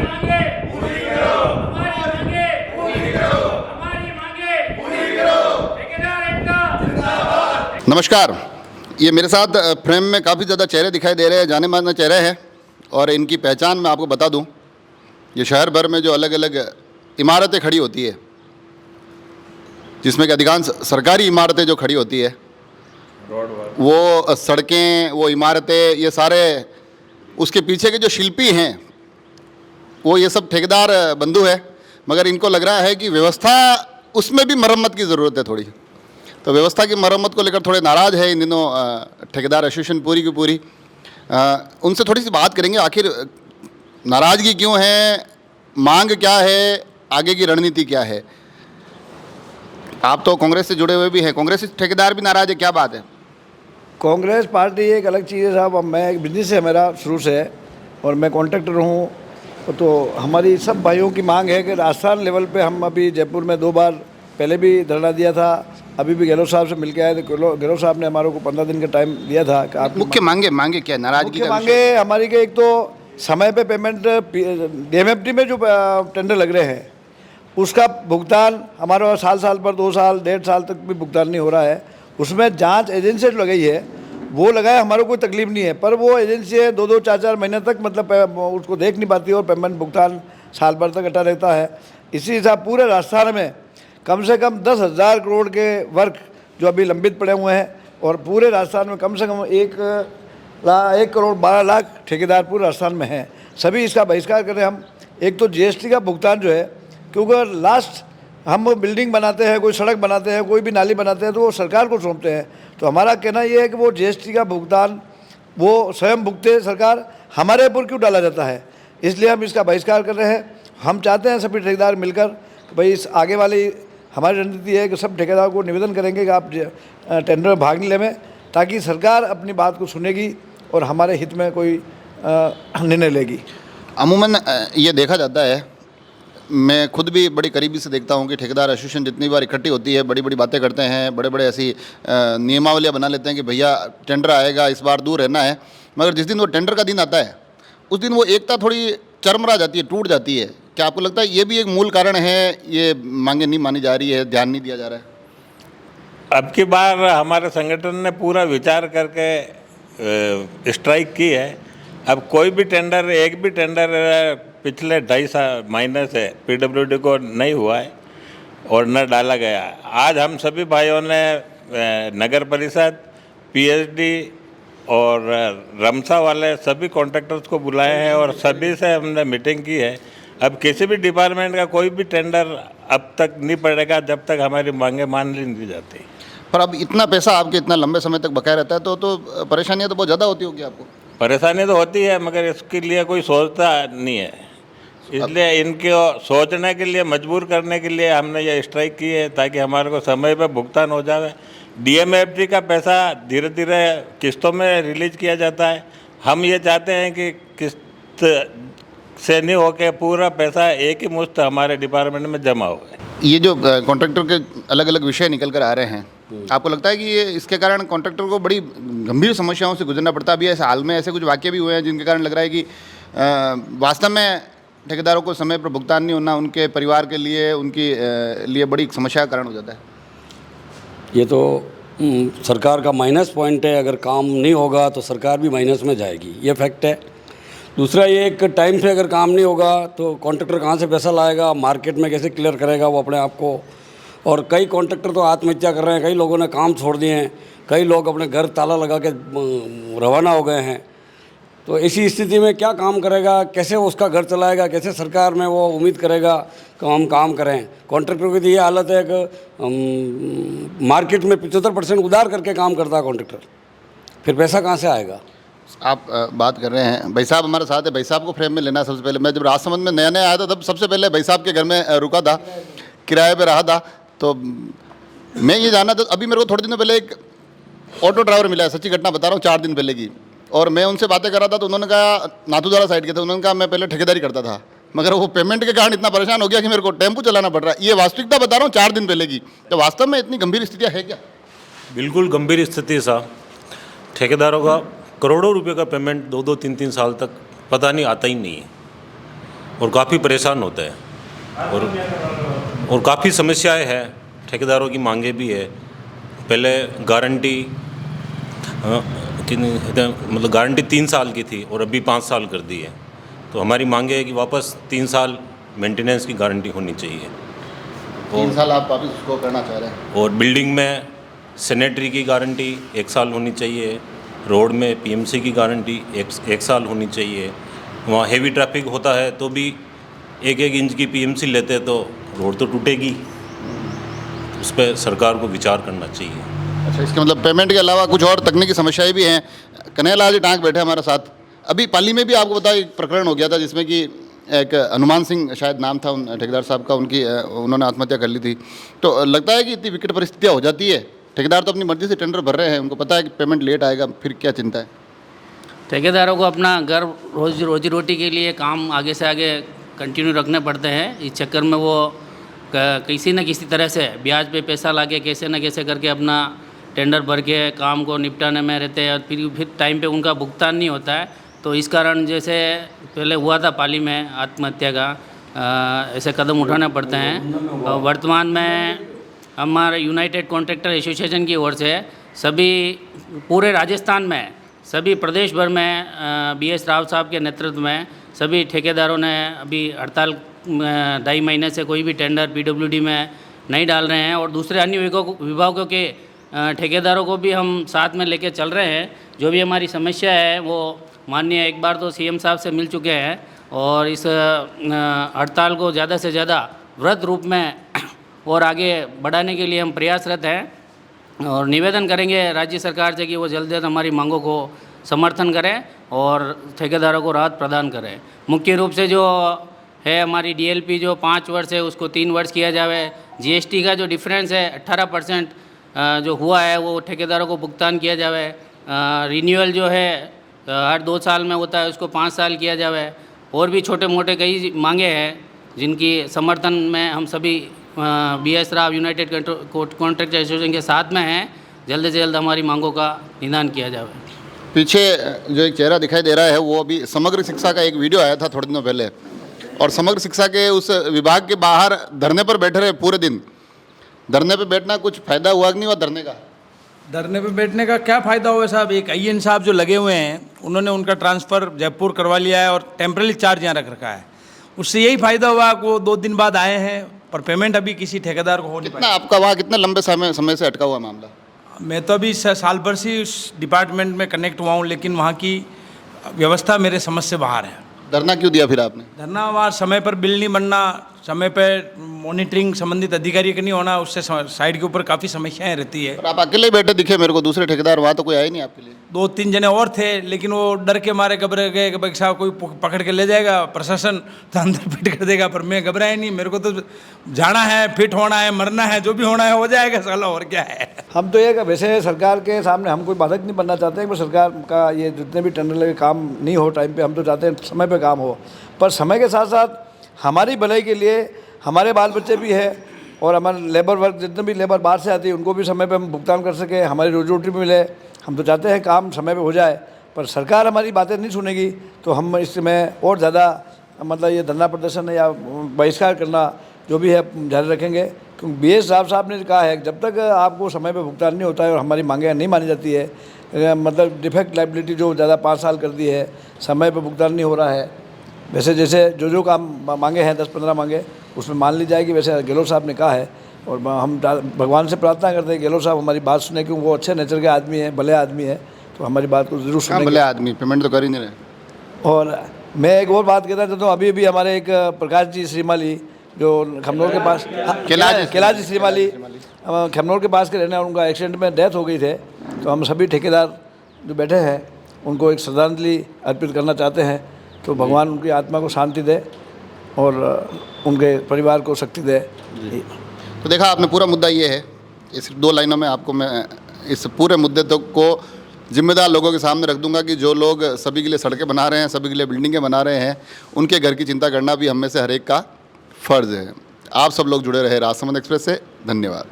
मांगे पूरी करो, हमारी मांगे पूरी करो, हमारी मांगे पूरी करो, ठेकेदार एकता जिंदाबाद। नमस्कार, ये मेरे साथ फ्रेम में काफ़ी ज़्यादा चेहरे दिखाई दे रहे हैं, जाने माने चेहरे हैं। और इनकी पहचान मैं आपको बता दूं, ये शहर भर में जो अलग अलग इमारतें खड़ी होती है, जिसमें कि अधिकांश सरकारी इमारतें जो खड़ी होती है, वो सड़कें, वो इमारतें, ये सारे उसके पीछे के जो शिल्पी हैं वो ये सब ठेकेदार बंधु है। मगर इनको लग रहा है कि व्यवस्था, उसमें भी मरम्मत की ज़रूरत है थोड़ी। तो व्यवस्था की मरम्मत को लेकर थोड़े नाराज़ है इन दिनों ठेकेदार एसोसिएशन पूरी की पूरी। उनसे थोड़ी सी बात करेंगे, आखिर नाराज़गी क्यों है, मांग क्या है, आगे की रणनीति क्या है। आप तो कांग्रेस से जुड़े हुए भी हैं, कांग्रेस ठेकेदार भी नाराज़ है, क्या बात है? कांग्रेस पार्टी एक अलग चीज़ है साहब। अब मैं एक बिजनेस है मेरा शुरू से, और मैं कॉन्ट्रैक्टर हूँ। तो हमारी सब भाइयों की मांग है कि राजस्थान लेवल पे हम अभी जयपुर में 2 बार पहले भी धरना दिया था, अभी भी गहलोत साहब से मिल के आए। तो गहलोत साहब ने हमारे को 15 दिन का टाइम दिया था कि आप मुख्य मांगे क्या, नाराज़गी मुख्य मांगे हमारी के, एक तो समय पे पेमेंट, डीएमएफटी में जो टेंडर लग रहे हैं उसका भुगतान हमारा साल पर 2 साल 1.5 साल तक भी भुगतान नहीं हो रहा है। उसमें जांच एजेंसी लगाई है, वो लगाए, हमारे कोई तकलीफ नहीं है, पर वो एजेंसी 2-2 4-4 महीने तक मतलब उसको देख नहीं पाती और पेमेंट भुगतान साल भर तक अटा रहता है। इसी हिसाब पूरे राजस्थान में कम से कम 10,000 करोड़ के वर्क जो अभी लंबित पड़े हुए हैं, और पूरे राजस्थान में कम से कम 1 करोड़ 12 लाख ठेकेदार पूरे राजस्थान में हैं। सभी इसका बहिष्कार करें हम। एक तो जीएसटी का भुगतान जो है, क्योंकि लास्ट हम बिल्डिंग बनाते हैं, कोई सड़क बनाते हैं, कोई भी नाली बनाते हैं तो वो सरकार को सौंपते हैं। तो हमारा कहना ये है कि वो जीएसटी का भुगतान वो स्वयं भुगते सरकार, हमारे ऊपर क्यों डाला जाता है। इसलिए हम इसका बहिष्कार कर रहे हैं। हम चाहते हैं सभी ठेकेदार मिलकर कि भाई इस आगे वाली हमारी रणनीति है कि सब ठेकेदारों को निवेदन करेंगे कि आप टेंडर में भाग नहीं लें, ताकि सरकार अपनी बात को सुनेगी और हमारे हित में कोई निर्णय लेगी। अमूमन ये देखा जाता है, मैं खुद भी बड़ी करीबी से देखता हूँ कि ठेकेदार एसोसिएशन जितनी बार इकट्ठी होती है, बड़ी बड़ी बातें करते हैं, बड़े बड़े ऐसी नियमावलियाँ बना लेते हैं कि भैया टेंडर आएगा, इस बार दूर रहना है। मगर जिस दिन वो टेंडर का दिन आता है उस दिन वो एकता थोड़ी चरमरा जाती है, टूट जाती है। क्या आपको लगता है ये भी एक मूल कारण है, ये मांगे नहीं मानी जा रही है, ध्यान नहीं दिया जा रहा है? अब की बार हमारे संगठन ने पूरा विचार करके स्ट्राइक की है। अब कोई भी टेंडर, एक भी टेंडर पिछले 2.5 महीने से पीडब्ल्यूडी को नहीं हुआ है और न डाला गया। आज हम सभी भाइयों ने नगर परिषद, पीएचडी और रमसा वाले सभी कॉन्ट्रैक्टर्स को बुलाए हैं और सभी से हमने मीटिंग की है। अब किसी भी डिपार्टमेंट का कोई भी टेंडर अब तक नहीं पड़ेगा जब तक हमारी मांगे मान ली नहीं जाती। पर अब इतना पैसा आपके इतना लंबे समय तक बकाया रहता है तो परेशानियाँ तो बहुत ज़्यादा होती होगी आपको? परेशानी तो होती है, मगर इसके लिए कोई सोचता नहीं है। इसलिए इनको सोचने के लिए, मजबूर करने के लिए हमने ये स्ट्राइक की है, ताकि हमारे को समय पर भुगतान हो जाए। डीएमएफटी का पैसा धीरे धीरे किस्तों में रिलीज किया जाता है। हम ये चाहते हैं कि किस्त से नहीं होके पूरा पैसा एक ही मुश्त हमारे डिपार्टमेंट में जमा हो। ये जो कॉन्ट्रैक्टर के अलग अलग विषय निकल कर आ रहे हैं, आपको लगता है कि ये इसके कारण कॉन्ट्रैक्टर को बड़ी गंभीर समस्याओं से गुजरना पड़ता है? अभी ऐसे हाल में ऐसे कुछ वाक़ये भी हुए हैं जिनके कारण लग रहा है कि वास्तव में ठेकेदारों को समय पर भुगतान नहीं होना उनके परिवार के लिए, उनकी लिए बड़ी समस्या का कारण हो जाता है। ये तो सरकार का माइनस पॉइंट है। अगर काम नहीं होगा तो सरकार भी माइनस में जाएगी, ये फैक्ट है। दूसरा, ये एक टाइम से अगर काम नहीं होगा तो कॉन्ट्रैक्टर कहाँ से पैसा लाएगा, मार्केट में कैसे क्लियर करेगा वो अपने आप को। और कई कॉन्ट्रैक्टर तो आत्महत्या कर रहे हैं, कई लोगों ने काम छोड़ दिए हैं, कई लोग अपने घर ताला लगा के रवाना हो गए हैं। तो ऐसी स्थिति में क्या काम करेगा, कैसे उसका घर चलाएगा, कैसे सरकार में वो उम्मीद करेगा कि हम काम करें। कॉन्ट्रैक्टर की तो ये हालत है कि मार्केट में 75% उधार करके काम करता है कॉन्ट्रैक्टर, फिर पैसा कहाँ से आएगा। आप बात कर रहे हैं, भाई साहब हमारे साथ है, भाई साहब को फ्रेम में लेना। सबसे पहले मैं जब राजसमंद में नया नया आया था तब सबसे पहले भाई साहब के घर में रुका था, किराए पे रहा था। तो मैं ये जाना था, अभी मेरे को थोड़े दिनों पहले एक ऑटो ड्राइवर मिला है, सच्ची घटना बता रहा हूँ, 4 दिन पहले की। और मैं उनसे बातें कर रहा था तो उन्होंने कहा, नाथूद्वारा साइड के थे, उन्होंने कहा मैं पहले ठेकेदारी करता था, मगर वो पेमेंट के कारण इतना परेशान हो गया कि मेरे को टेम्पू चलाना पड़ रहा है। ये वास्तविकता बता रहा हूँ 4 दिन पहले की। तो वास्तव में इतनी गंभीर स्थितियाँ है क्या? बिल्कुल गंभीर स्थिति साहब। ठेकेदारों का करोड़ों रुपए का पेमेंट 2-2, 3-3 साल तक पता नहीं आता ही नहीं है। और काफ़ी परेशान होते हैं और काफ़ी समस्याएं हैं। ठेकेदारों की मांगे भी है। पहले गारंटी मतलब गारंटी 3 साल की थी और अभी 5 साल कर दी है। तो हमारी मांगे है कि वापस 3 साल मेंटेनेंस की गारंटी होनी चाहिए। 3 साल आप वापस उसको करना चाह रहे हैं। और बिल्डिंग में सैनिटरी की गारंटी 1 साल होनी चाहिए। रोड में पीएमसी की गारंटी 1 साल होनी चाहिए। वहाँ हेवी ट्रैफिक होता है तो भी 1-1 इंच की पीएमसी लेते हैं तो रोड तो टूटेगी। उस पर सरकार को विचार करना चाहिए। अच्छा, इसके मतलब पेमेंट के अलावा कुछ और तकनीकी समस्याएं भी हैं। कन्हैयालाल जी टांक बैठे हमारे साथ। अभी पाली में भी आपको पता है एक प्रकरण हो गया था जिसमें कि एक हनुमान सिंह शायद नाम था उन ठेकेदार साहब का, उन्होंने आत्महत्या कर ली थी। तो लगता है कि इतनी विकट परिस्थितियाँ हो जाती है। ठेकेदार तो अपनी मर्जी से टेंडर भर रहे हैं, उनको पता है कि पेमेंट लेट आएगा, फिर क्या चिंता है? ठेकेदारों को अपना घर रोजी रोटी के लिए काम आगे से आगे कंटिन्यू रखने पड़ते हैं। इस चक्कर में वो किसी न किसी तरह से ब्याज पे पैसा लाके कैसे न कैसे करके अपना टेंडर भर के काम को निपटाने में रहते हैं और फिर टाइम पे उनका भुगतान नहीं होता है। तो इस कारण जैसे पहले हुआ था पाली में आत्महत्या का, ऐसे कदम उठाने पड़ते हैं। और वर्तमान में हमारे यूनाइटेड कॉन्ट्रैक्टर एसोसिएशन की ओर से सभी पूरे राजस्थान में सभी प्रदेश भर में BS राव साहब के नेतृत्व में सभी ठेकेदारों ने अभी हड़ताल 2.5 महीने से कोई भी टेंडर PWD में नहीं डाल रहे हैं और दूसरे अन्य विभागों के ठेकेदारों को भी हम साथ में लेके चल रहे हैं। जो भी हमारी समस्या है वो माननीय एक बार तो CM साहब से मिल चुके हैं और इस हड़ताल को ज़्यादा से ज़्यादा वृहद रूप में और आगे बढ़ाने के लिए हम प्रयासरत हैं और निवेदन करेंगे राज्य सरकार से कि वो जल्द से जल्द हमारी मांगों को समर्थन करें और ठेकेदारों को राहत प्रदान करें। मुख्य रूप से जो है हमारी DLP जो 5 वर्ष है उसको 3 वर्ष किया जाए। GST का जो डिफरेंस है 18% जो हुआ है वो ठेकेदारों को भुगतान किया जाए। रिन्यूअल जो है हर 2 साल में होता है उसको 5 साल किया जाए। और भी छोटे मोटे कई मांगे हैं जिनकी समर्थन में हम सभी BS Rao United contractor association के साथ में हैं। जल्द से जल्द हमारी मांगों का निदान किया जाए। पीछे जो एक चेहरा दिखाई दे रहा है वो अभी समग्र शिक्षा का एक वीडियो आया था थोड़े दिनों पहले, और समग्र शिक्षा के उस विभाग के बाहर धरने पर बैठे रहे पूरे दिन। धरने पे बैठना कुछ फ़ायदा हुआ कि नहीं हुआ धरने का? धरने पे बैठने का क्या फ़ायदा हुआ साहब? एक IN साहब जो लगे हुए हैं उन्होंने उनका ट्रांसफ़र जयपुर करवा लिया है और टेम्पररी चार्ज यहाँ रख रखा है। उससे यही फ़ायदा हुआ कि वो 2 दिन बाद आए हैं पर पेमेंट अभी किसी ठेकेदार को हो नहीं कितना आपका वहाँ कितने लंबे समय से अटका हुआ मामला? मैं तो अभी साल भर से उस डिपार्टमेंट में कनेक्ट हुआ हूँ लेकिन वहाँ की व्यवस्था मेरे समझ से बाहर है। धरना क्यों दिया फिर आपने? धरना वहाँ समय पर बिल नहीं बनना, समय पर मॉनिटरिंग संबंधित अधिकारी का नहीं होना, उससे साइड के ऊपर काफ़ी समस्याएं रहती है। और आप अकेले बैठे दिखे मेरे को, दूसरे ठेकेदार वहाँ तो कोई आए नहीं आपके लिए? 2-3 जने और थे लेकिन वो डर के मारे घबरा गए कि भाई साहब कोई पकड़ के ले जाएगा, प्रशासन तो अंदर फिट कर देगा। पर मैं घबराया नहीं, मेरे को तो जाना है, फिट होना है, मरना है, जो भी होना है हो जाएगा साला, और क्या है। हम तो ये वैसे सरकार के सामने हम कोई बाधक नहीं बनना चाहते हैं कि सरकार का ये जितने भी टेंडर लगे काम नहीं हो टाइम पे। हम तो चाहते हैं समय पे काम हो, पर समय के साथ साथ हमारी भलाई के लिए हमारे बाल बच्चे भी है और हमारे लेबर वर्क जितने भी लेबर बाहर से आती है उनको भी समय पे हम भुगतान कर सकें, हमारी रोजी रोटी भी मिले। हम तो चाहते हैं काम समय पे हो जाए, पर सरकार हमारी बातें नहीं सुनेगी तो हम इसमें और ज़्यादा मतलब ये धरना प्रदर्शन या बहिष्कार करना जो भी है जारी रखेंगे। क्योंकि BS राव साहब ने कहा है कि जब तक आपको समय पे भुगतान नहीं होता है और हमारी मांगें नहीं मानी जाती है, मतलब डिफेक्ट लाइबिलिटी जो ज़्यादा 5 साल कर दी है, समय पे भुगतान नहीं हो रहा है, वैसे जैसे जो काम मांगे हैं 10-15 मांगे उसमें मान ली जाएगी, वैसे गहलोत साहब ने कहा है। और हम भगवान से प्रार्थना करते हैं गहलोत साहब हमारी बात सुने, क्योंकि वो अच्छे नेचर के आदमी है, भले आदमी है, तो हमारी बात को जरूर सुनेंगे। भले आदमी, पेमेंट तो कर ही नहीं रहे। और मैं एक और बात कहना चाहता हूँ, अभी हमारे एक प्रकाश जी श्रीमाली जो खमनौर के पास, कैलाश जी श्रीमाली खमनौर के पास के रहने, उनका एक्सीडेंट में डेथ हो गई थे। तो हम सभी ठेकेदार जो बैठे हैं उनको एक श्रद्धांजलि अर्पित करना चाहते हैं। तो भगवान उनकी आत्मा को शांति दे और उनके परिवार को शक्ति दे। तो देखा आपने, पूरा मुद्दा ये है। इस 2 लाइनों में आपको मैं इस पूरे मुद्दे तो को जिम्मेदार लोगों के सामने रख दूंगा कि जो लोग सभी के लिए सड़कें बना रहे हैं, सभी के लिए बिल्डिंगें बना रहे हैं, उनके घर की चिंता करना भी हम में से हर एक का फ़र्ज़ है। आप सब लोग जुड़े रहे राजसमंद एक्सप्रेस से। धन्यवाद।